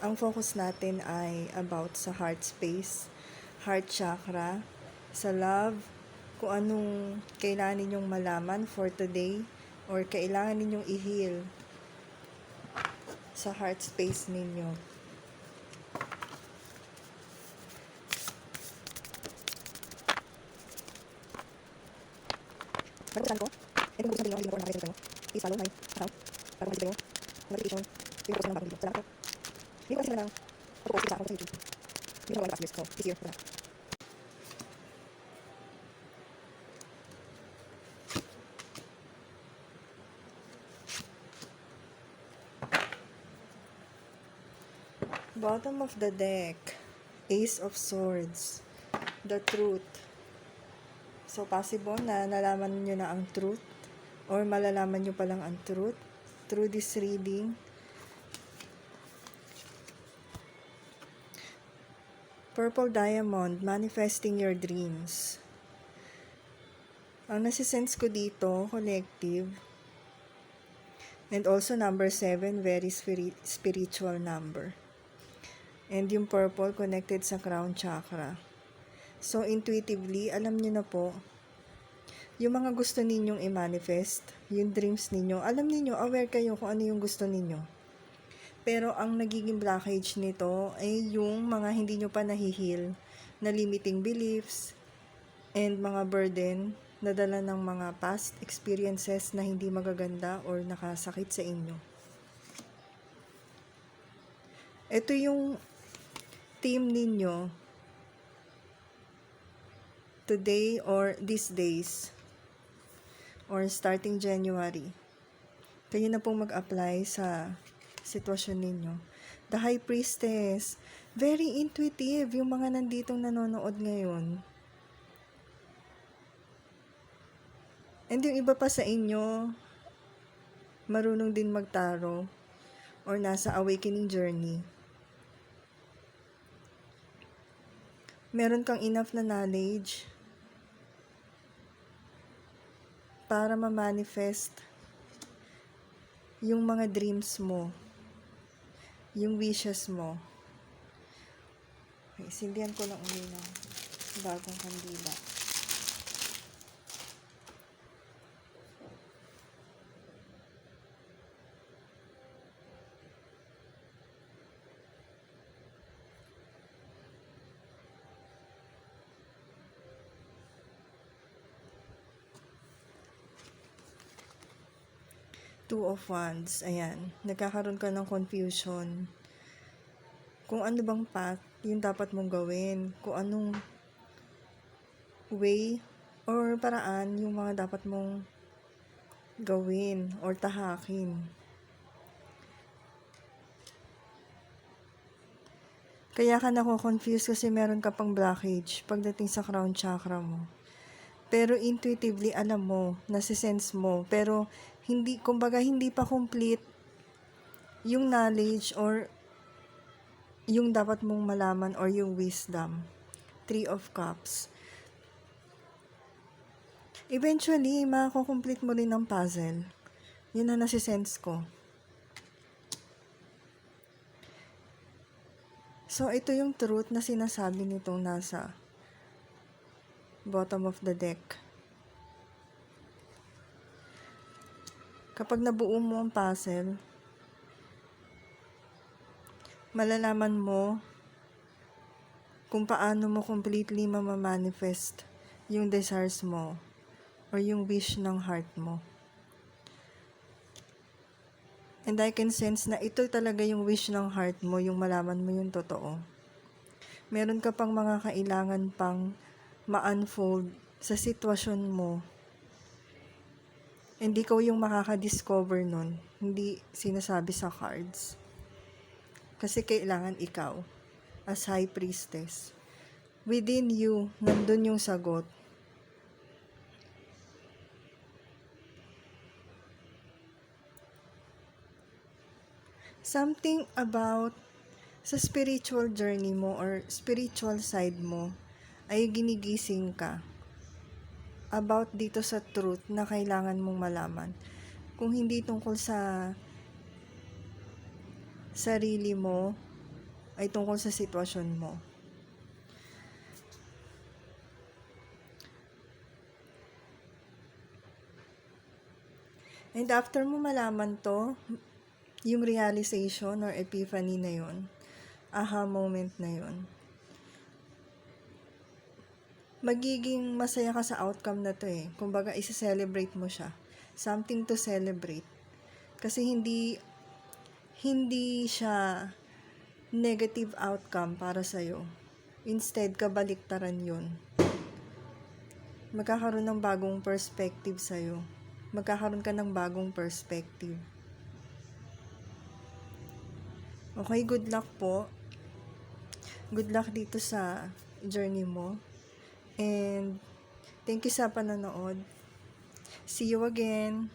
Ang focus natin ay about sa heart space, heart chakra, sa love, kung anong kailangan ninyong malaman for today or kailangan ninyong i-heal sa heart space ninyo. Pagkakulan ko, itong gusto natin yung nakalimutan mo. Please follow my account para makita yung notification. Yung post ng bagong video. Salamat po. Hindi ko kasi sila ng pag-post sa account sa YouTube. Hindi ko na past years. So, this year. Bottom of the deck. Ace of Swords. The Truth. So, possible na nalaman nyo na ang truth or malalaman nyo palang ang truth through this reading. Purple Diamond, manifesting your dreams. Ang nasisense ko dito, collective. And also number 7, very spiritual number. And yung purple connected sa crown chakra. So, intuitively, alam nyo na po, yung mga gusto ninyong i-manifest, yung dreams ninyo, alam niyo, aware kayo kung ano yung gusto ninyo. Pero ang nagiging blockage nito ay yung mga hindi nyo pa nahihil na limiting beliefs and mga burden na dala ng mga past experiences na hindi magaganda or nakasakit sa inyo. Ito yung team ninyo today or these days or starting January. Kayo na pong mag-apply sa sitwasyon ninyo. The High Priestess, very intuitive yung mga nanditong nanonood ngayon. And yung iba pa sa inyo, marunong din magtaro or nasa awakening journey. Meron kang enough na knowledge para ma-manifest yung mga dreams mo, yung wishes mo. Okay, sindihan ko lang ulit ng bagong kandila. Two of Wands, ayan, nagkakaroon ka ng confusion. Kung ano bang path yung dapat mong gawin, kung anong way or paraan yung mga dapat mong gawin or tahakin. Kaya ka nako-confuse kasi meron ka pang blockage pagdating sa crown chakra mo. Pero intuitively alam mo, nasisense mo, pero hindi, kumbaga hindi pa complete yung knowledge or yung dapat mong malaman or yung wisdom. 3 of Cups. Eventually, makakomplete mo rin ang puzzle. Yun na nasisense ko. So, ito yung truth na sinasabi nitong nasa bottom of the deck. Kapag nabuo mo ang puzzle, malalaman mo kung paano mo completely mamamanifest yung desires mo or yung wish ng heart mo. And I can sense na ito talaga yung wish ng heart mo, yung malaman mo yung totoo. Meron ka pang mga kailangan pang ma-unfold sa sitwasyon mo. Hindi ikaw yung makaka-discover nun. Hindi sinasabi sa cards. Kasi kailangan ikaw, as High Priestess. Within you, nandun yung sagot. Something about sa spiritual journey mo or spiritual side mo ay ginigising ka about dito sa truth na kailangan mong malaman. Kung hindi tungkol sa sarili mo, ay tungkol sa sitwasyon mo. And after mo malaman to, yung realization or epiphany na yun, aha moment na yun, magiging masaya ka sa outcome na to eh. Kumbaga, isa-celebrate mo siya. Something to celebrate. Kasi hindi siya negative outcome para sa'yo. Instead, kabaliktaran yun. Magkakaroon ng bagong perspective sa'yo. Magkakaroon ka ng bagong perspective. Okay, good luck po. Good luck dito sa journey mo. And thank you sa panonood. See you again.